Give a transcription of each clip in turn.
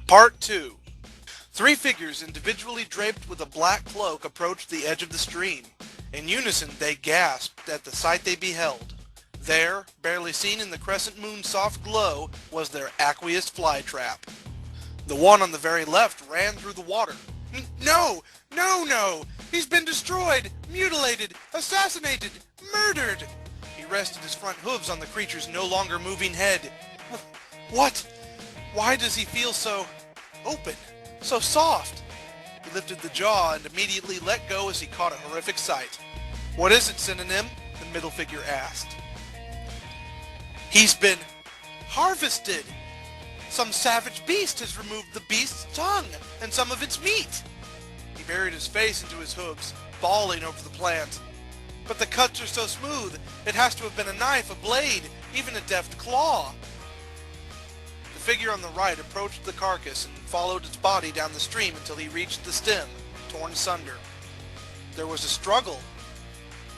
Part 2. Three figures individually draped with a black cloak approached the edge of the stream. In unison they gasped at the sight they beheld. There, barely seen in the crescent moon's soft glow, was their aqueous flytrap. The one on the very left ran through the water. No! No, no! He's been destroyed, mutilated, assassinated, murdered! He rested his front hooves on the creature's no longer moving head. What? Why does he feel so open, so soft? He lifted the jaw and immediately let go as he caught a horrific sight. What is it, Synonym? The middle figure asked. He's been harvested! Some savage beast has removed the beast's tongue and some of its meat. He buried his face into his hooves, bawling over the plant. But the cuts are so smooth, it has to have been a knife, a blade, even a deft claw. The figure on the right approached the carcass and followed its body down the stream until he reached the stem, torn asunder. There was a struggle.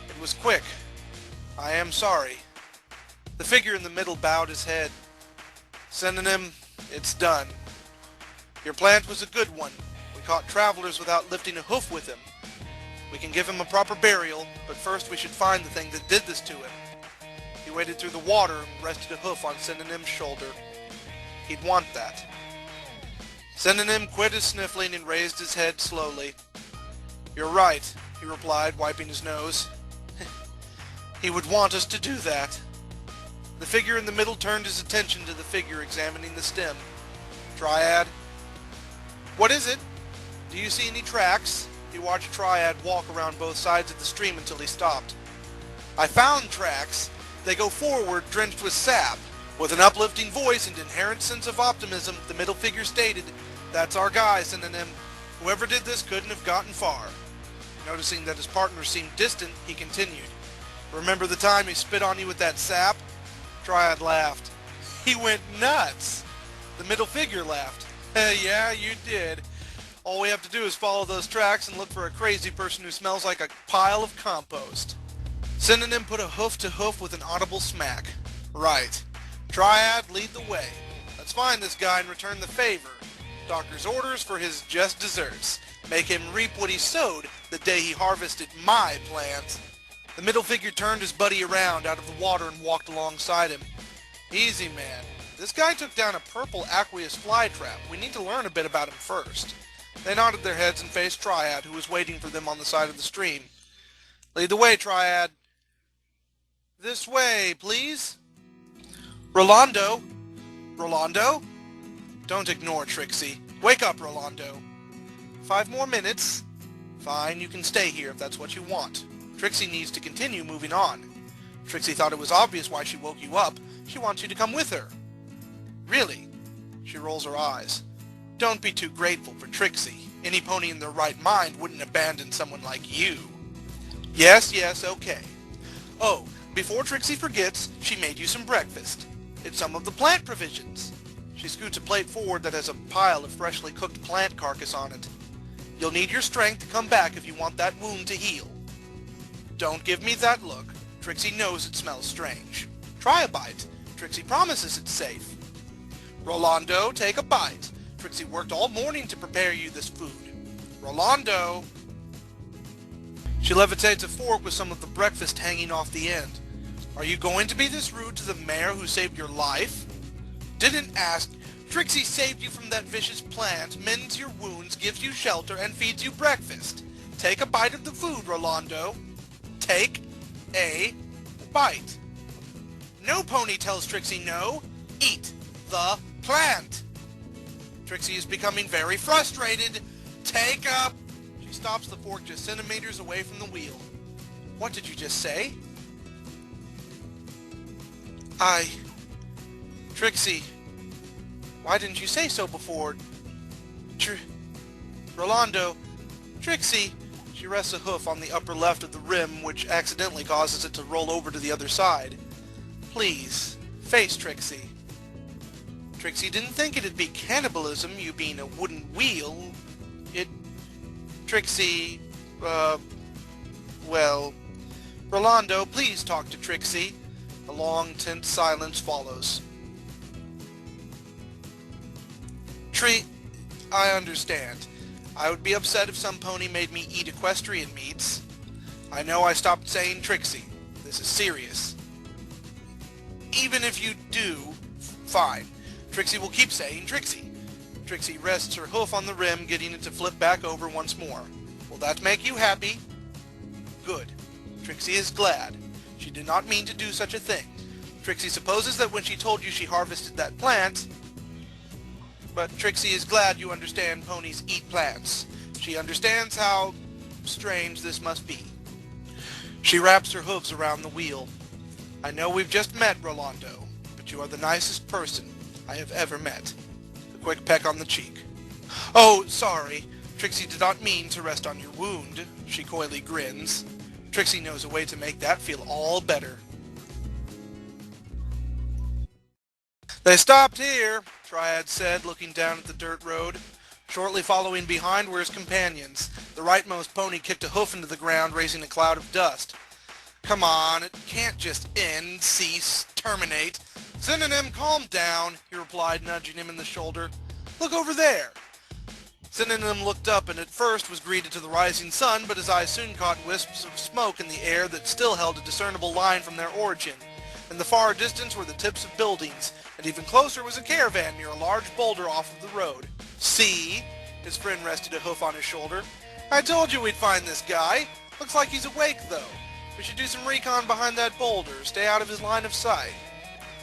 It was quick. I am sorry. The figure in the middle bowed his head. Synonym, it's done. Your plant was a good one. We caught travelers without lifting a hoof with him. We can give him a proper burial, but first we should find the thing that did this to him. He waded through the water and rested a hoof on Synonym's shoulder. He'd want that. Synonym quit his sniffling and raised his head slowly. You're right, he replied, wiping his nose. He would want us to do that. The figure in the middle turned his attention to the figure examining the stem. Triad. What is it? Do you see any tracks? He watched Triad walk around both sides of the stream until he stopped. I found tracks. They go forward, drenched with sap. With an uplifting voice and inherent sense of optimism, the middle figure stated, That's our guy, Synonym. Whoever did this couldn't have gotten far. Noticing that his partner seemed distant, he continued. Remember the time he spit on you with that sap? Triad laughed. He went nuts. The middle figure laughed. Yeah, you did. All we have to do is follow those tracks and look for a crazy person who smells like a pile of compost. Synonym put a hoof to hoof with an audible smack. Right. Triad, lead the way. Let's find this guy and return the favor. Doctor's orders for his just desserts. Make him reap what he sowed the day he harvested my plant. The middle figure turned his buddy around out of the water and walked alongside him. Easy, man. This guy took down a purple aqueous flytrap. We need to learn a bit about him first. They nodded their heads and faced Triad, who was waiting for them on the side of the stream. Lead the way, Triad. This way, please. Rolando? Rolando? Don't ignore Trixie. Wake up, Rolando. 5 more minutes. Fine, you can stay here if that's what you want. Trixie needs to continue moving on. Trixie thought it was obvious why she woke you up. She wants you to come with her. Really? She rolls her eyes. Don't be too grateful for Trixie. Any pony in their right mind wouldn't abandon someone like you. Yes, okay. Oh, before Trixie forgets, she made you some breakfast. It's some of the plant provisions. She scoots a plate forward that has a pile of freshly cooked plant carcass on it. You'll need your strength to come back if you want that wound to heal. Don't give me that look. Trixie knows it smells strange. Try a bite. Trixie promises it's safe. Rolando, take a bite. Trixie worked all morning to prepare you this food. Rolando! She levitates a fork with some of the breakfast hanging off the end. Are you going to be this rude to the mayor who saved your life? Didn't ask. Trixie saved you from that vicious plant, mends your wounds, gives you shelter, and feeds you breakfast. Take a bite of the food, Rolando. Take a bite. No pony tells Trixie no. Eat the plant. Trixie is becoming very frustrated. Take up. She stops the fork just centimeters away from the wheel. What did you just say? Trixie, why didn't you say so before? Rolando, Trixie. She rests a hoof on the upper left of the rim, which accidentally causes it to roll over to the other side. Please, face Trixie. Trixie didn't think it'd be cannibalism, you being a wooden wheel. Trixie, well... Rolando, please talk to Trixie. A long, tense silence follows. I understand. I would be upset if some pony made me eat equestrian meats. I know I stopped saying Trixie. This is serious. Even if you do, fine. Trixie will keep saying Trixie. Trixie rests her hoof on the rim, getting it to flip back over once more. Will that make you happy? Good. Trixie is glad. She did not mean to do such a thing. Trixie supposes that when she told you she harvested that plant... But Trixie is glad you understand ponies eat plants. She understands how strange this must be. She wraps her hooves around the wheel. I know we've just met, Rolando, but you are the nicest person I have ever met. A quick peck on the cheek. Oh, sorry. Trixie did not mean to rest on your wound. She coyly grins. Trixie knows a way to make that feel all better. They stopped here, Triad said, looking down at the dirt road. Shortly following behind were his companions. The rightmost pony kicked a hoof into the ground, raising a cloud of dust. Come on, it can't just end, cease, terminate. Synonym, calm down, he replied, nudging him in the shoulder. Look over there. Synonym looked up and at first was greeted to the rising sun, but his eyes soon caught wisps of smoke in the air that still held a discernible line from their origin. In the far distance were the tips of buildings, and even closer was a caravan near a large boulder off of the road. See? His friend rested a hoof on his shoulder. I told you we'd find this guy. Looks like he's awake, though. We should do some recon behind that boulder, stay out of his line of sight.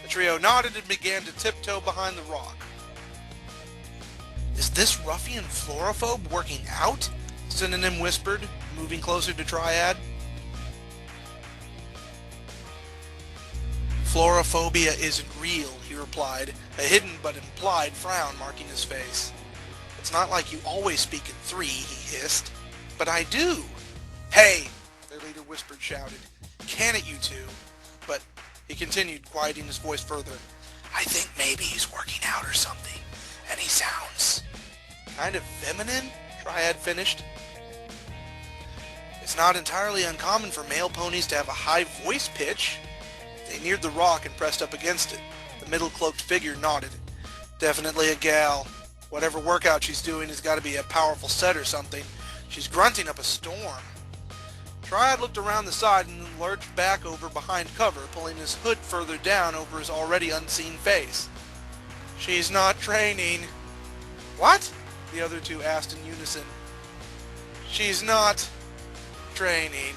The trio nodded and began to tiptoe behind the rock. Is this ruffian florophobe working out? Synonym whispered, moving closer to Triad. Florophobia isn't real, he replied, a hidden but implied frown marking his face. It's not like you always speak in three, he hissed. But I do. Hey, their leader whispered, shouted. Can it, you two? But, he continued, quieting his voice further. I think maybe he's working out or something, and he sounds kind of feminine, Triad finished. It's not entirely uncommon for male ponies to have a high voice pitch. They neared the rock and pressed up against it. The middle-cloaked figure nodded. Definitely a gal. Whatever workout she's doing has got to be a powerful set or something. She's grunting up a storm. Triad looked around the side and then lurched back over behind cover, pulling his hood further down over his already unseen face. She's not training. What? The other two asked in unison. She's not training.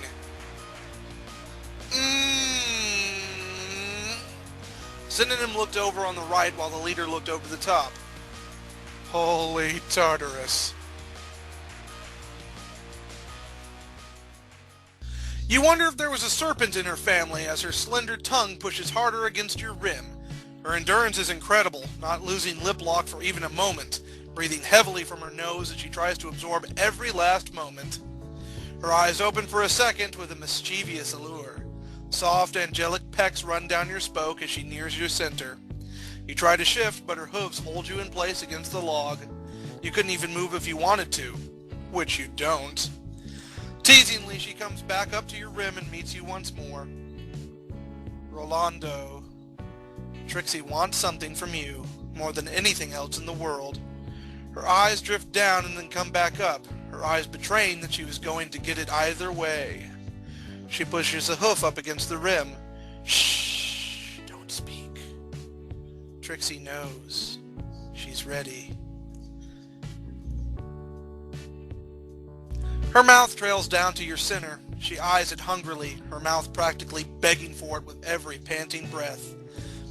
Synonym looked over on the right while the leader looked over the top. Holy Tartarus. You wonder if there was a serpent in her family as her slender tongue pushes harder against your rim. Her endurance is incredible, not losing lip lock for even a moment, breathing heavily from her nose as she tries to absorb every last moment. Her eyes open for a second with a mischievous allure. Soft, angelic pecks run down your spoke as she nears your center. You try to shift, but her hooves hold you in place against the log. You couldn't even move if you wanted to, which you don't. Teasingly, she comes back up to your rim and meets you once more. Rolando, Trixie wants something from you, more than anything else in the world. Her eyes drift down and then come back up, her eyes betraying that she was going to get it either way. She pushes a hoof up against the rim. Shh, don't speak. Trixie knows. She's ready. Her mouth trails down to your center. She eyes it hungrily, her mouth practically begging for it with every panting breath.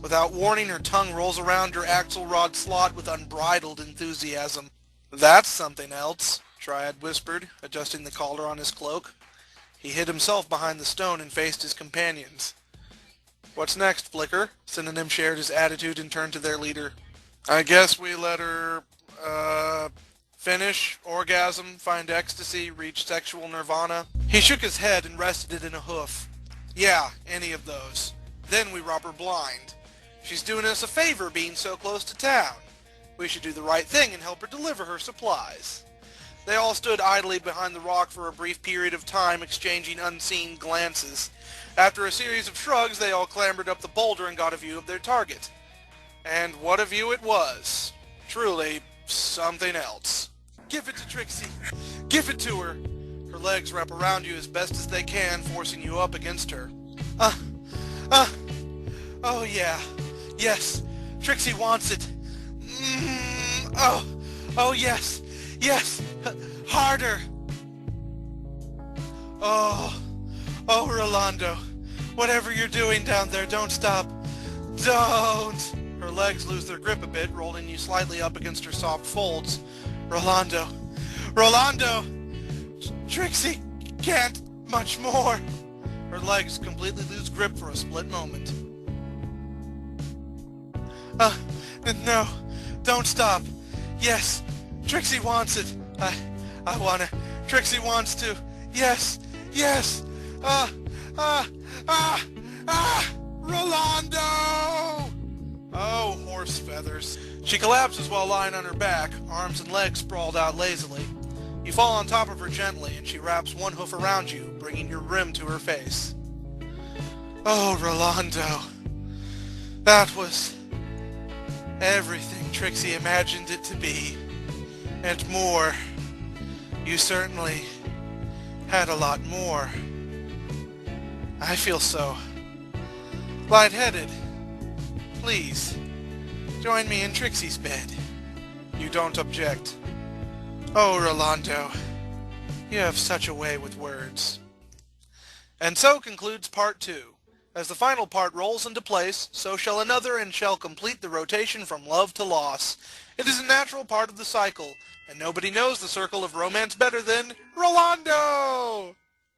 Without warning, her tongue rolls around your axle rod slot with unbridled enthusiasm. That's something else, Triad whispered, adjusting the collar on his cloak. He hid himself behind the stone and faced his companions. What's next, Flicker? Synonym shared his attitude and turned to their leader. I guess we let her, finish, orgasm, find ecstasy, reach sexual nirvana. He shook his head and rested it in a hoof. Yeah, any of those. Then we rob her blind. She's doing us a favor being so close to town. We should do the right thing and help her deliver her supplies. They all stood idly behind the rock for a brief period of time, exchanging unseen glances. After a series of shrugs, they all clambered up the boulder and got a view of their target. And what a view it was. Truly something else. Give it to Trixie. Give it to her. Her legs wrap around you as best as they can, forcing you up against her. Oh yeah. Yes. Trixie wants it. Oh yes. Yes. Harder. Oh, Rolando. Whatever you're doing down there, don't stop. Don't! Her legs lose their grip a bit, rolling you slightly up against her soft folds. Rolando! Trixie can't much more! Her legs completely lose grip for a split moment. No, don't stop. Yes, Trixie wants it. I wanna. Trixie wants to. Yes. Rolando! Oh, horse feathers. She collapses while lying on her back, arms and legs sprawled out lazily. You fall on top of her gently, and she wraps one hoof around you, bringing your rim to her face. Oh, Rolando. That was everything Trixie imagined it to be, and more. You certainly had a lot more. I feel so lightheaded. Please, join me in Trixie's bed. You don't object. Oh, Rolando, you have such a way with words. And so concludes part 2. As the final part rolls into place, so shall another and shall complete the rotation from love to loss. It is a natural part of the cycle, and nobody knows the circle of romance better than Rolando!